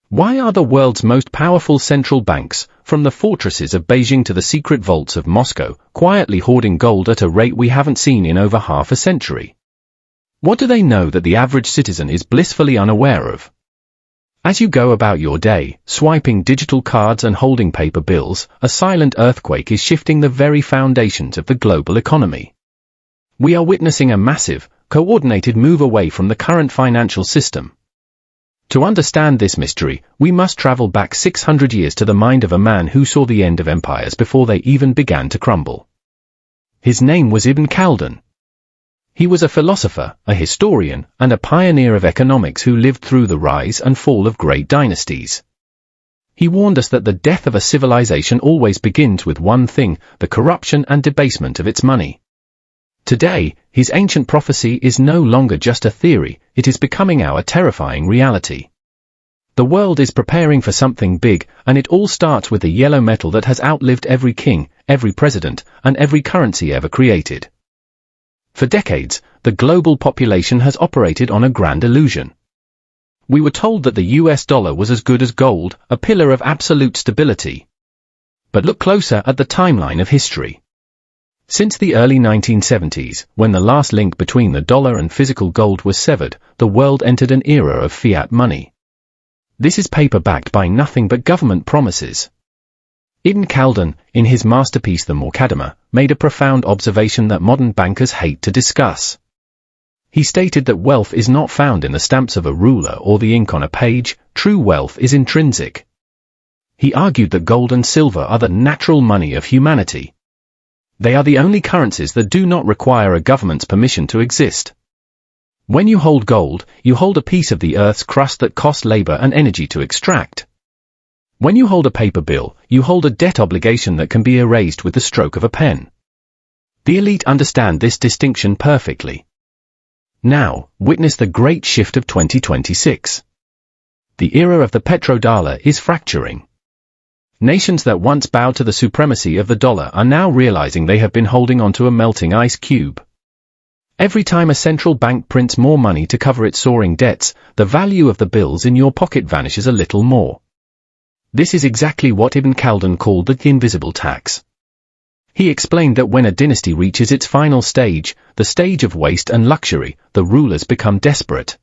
Why are the world's most powerful central banks, from the fortresses of Beijing to the secret vaults of Moscow, quietly hoarding gold at a rate we haven't seen in over half a century? What do they know that the average citizen is blissfully unaware of? As you go about your day, swiping digital cards and holding paper bills, a silent earthquake is shifting the very foundations of the global economy. We are witnessing a massive, coordinated move away from the current financial system. To understand this mystery, we must travel back 600 years to the mind of a man who saw the end of empires before they even began to crumble. His name was Ibn Khaldun. He was a philosopher, a historian, and a pioneer of economics who lived through the rise and fall of great dynasties. He warned us that the death of a civilization always begins with one thing, the corruption and debasement of its money. Today, his ancient prophecy is no longer just a theory, it is becoming our terrifying reality. The world is preparing for something big, and it all starts with the yellow metal that has outlived every king, every president, and every currency ever created. For decades, the global population has operated on a grand illusion. We were told that the US dollar was as good as gold, a pillar of absolute stability. But look closer at the timeline of history. Since the early 1970s, when the last link between the dollar and physical gold was severed, the world entered an era of fiat money. This is paper backed by nothing but government promises. Ibn Khaldun, in his masterpiece The Muqaddimah, made a profound observation that modern bankers hate to discuss. He stated that wealth is not found in the stamps of a ruler or the ink on a page, true wealth is intrinsic. He argued that gold and silver are the natural money of humanity. They are the only currencies that do not require a government's permission to exist. When you hold gold, you hold a piece of the earth's crust that costs labor and energy to extract. When you hold a paper bill, you hold a debt obligation that can be erased with the stroke of a pen. The elite understand this distinction perfectly. Now, witness the great shift of 2026. The era of the petrodollar is fracturing. Nations that once bowed to the supremacy of the dollar are now realizing they have been holding onto a melting ice cube. Every time a central bank prints more money to cover its soaring debts, the value of the bills in your pocket vanishes a little more. This is exactly what Ibn Khaldun called the invisible tax. He explained that when a dynasty reaches its final stage, the stage of waste and luxury, the rulers become desperate.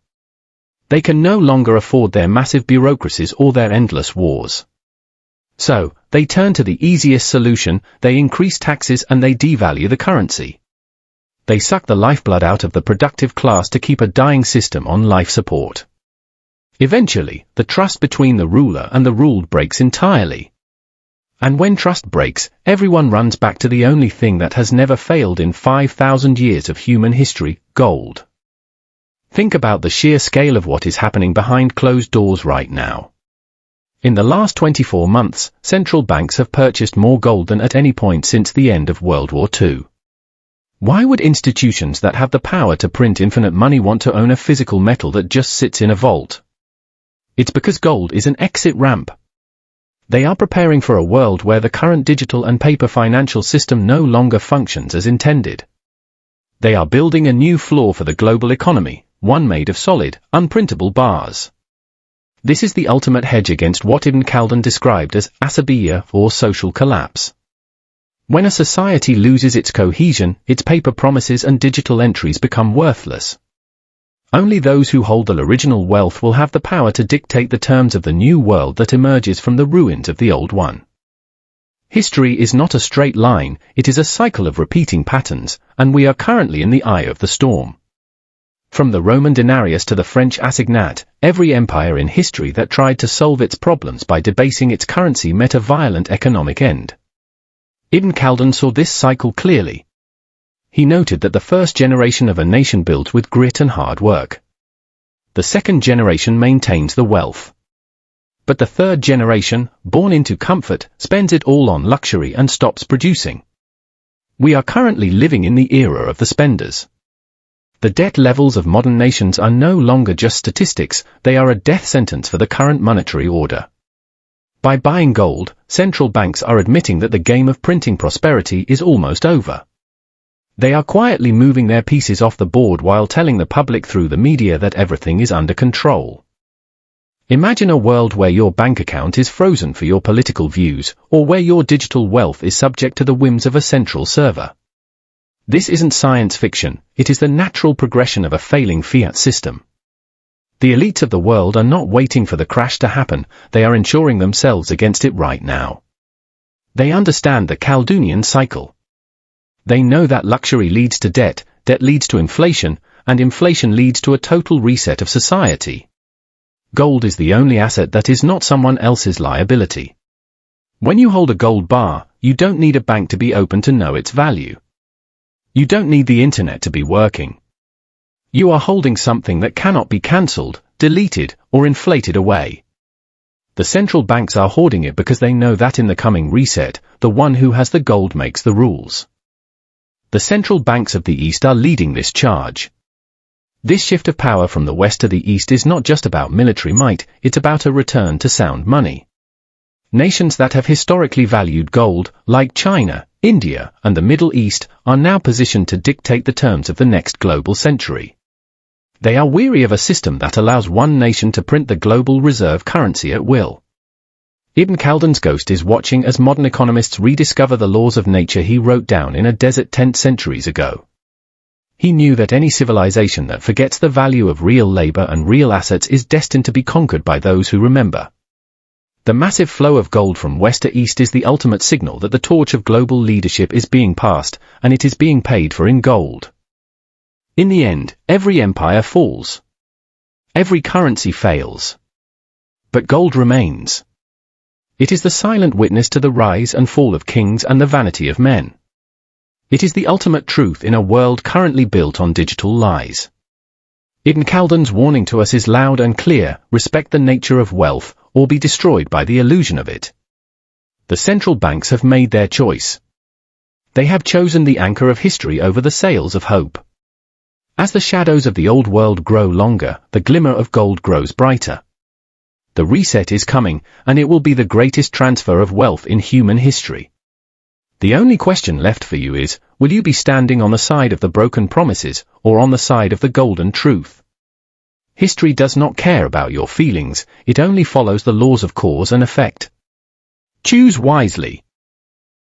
They can no longer afford their massive bureaucracies or their endless wars. So, they turn to the easiest solution, they increase taxes and they devalue the currency. They suck the lifeblood out of the productive class to keep a dying system on life support. Eventually, the trust between the ruler and the ruled breaks entirely. And when trust breaks, everyone runs back to the only thing that has never failed in 5,000 years of human history, gold. Think about the sheer scale of what is happening behind closed doors right now. In the last 24 months, central banks have purchased more gold than at any point since the end of World War II. Why would institutions that have the power to print infinite money want to own a physical metal that just sits in a vault? It's because gold is an exit ramp. They are preparing for a world where the current digital and paper financial system no longer functions as intended. They are building a new floor for the global economy, one made of solid, unprintable bars. This is the ultimate hedge against what Ibn Khaldun described as asabiyya or social collapse. When a society loses its cohesion, its paper promises and digital entries become worthless. Only those who hold the original wealth will have the power to dictate the terms of the new world that emerges from the ruins of the old one. History is not a straight line, it is a cycle of repeating patterns, and we are currently in the eye of the storm. From the Roman denarius to the French assignat, every empire in history that tried to solve its problems by debasing its currency met a violent economic end. Ibn Khaldun saw this cycle clearly. He noted that the first generation of a nation built with grit and hard work. The second generation maintains the wealth. But the third generation, born into comfort, spends it all on luxury and stops producing. We are currently living in the era of the spenders. The debt levels of modern nations are no longer just statistics, they are a death sentence for the current monetary order. By buying gold, central banks are admitting that the game of printing prosperity is almost over. They are quietly moving their pieces off the board while telling the public through the media that everything is under control. Imagine a world where your bank account is frozen for your political views, or where your digital wealth is subject to the whims of a central server. This isn't science fiction, it is the natural progression of a failing fiat system. The elites of the world are not waiting for the crash to happen, they are insuring themselves against it right now. They understand the Khaldunian cycle. They know that luxury leads to debt, debt leads to inflation, and inflation leads to a total reset of society. Gold is the only asset that is not someone else's liability. When you hold a gold bar, you don't need a bank to be open to know its value. You don't need the internet to be working. You are holding something that cannot be cancelled, deleted, or inflated away. The central banks are hoarding it because they know that in the coming reset, the one who has the gold makes the rules. The central banks of the East are leading this charge. This shift of power from the West to the East is not just about military might, it's about a return to sound money. Nations that have historically valued gold, like China, India, and the Middle East, are now positioned to dictate the terms of the next global century. They are weary of a system that allows one nation to print the global reserve currency at will. Ibn Khaldun's ghost is watching as modern economists rediscover the laws of nature he wrote down in a desert tent centuries ago. He knew that any civilization that forgets the value of real labor and real assets is destined to be conquered by those who remember. The massive flow of gold from west to east is the ultimate signal that the torch of global leadership is being passed, and it is being paid for in gold. In the end, every empire falls. Every currency fails. But gold remains. It is the silent witness to the rise and fall of kings and the vanity of men. It is the ultimate truth in a world currently built on digital lies. Ibn Khaldun's warning to us is loud and clear: respect the nature of wealth, or be destroyed by the illusion of it. The central banks have made their choice. They have chosen the anchor of history over the sails of hope. As the shadows of the old world grow longer, the glimmer of gold grows brighter. The reset is coming, and it will be the greatest transfer of wealth in human history. The only question left for you is, will you be standing on the side of the broken promises, or on the side of the golden truth? History does not care about your feelings, it only follows the laws of cause and effect. Choose wisely.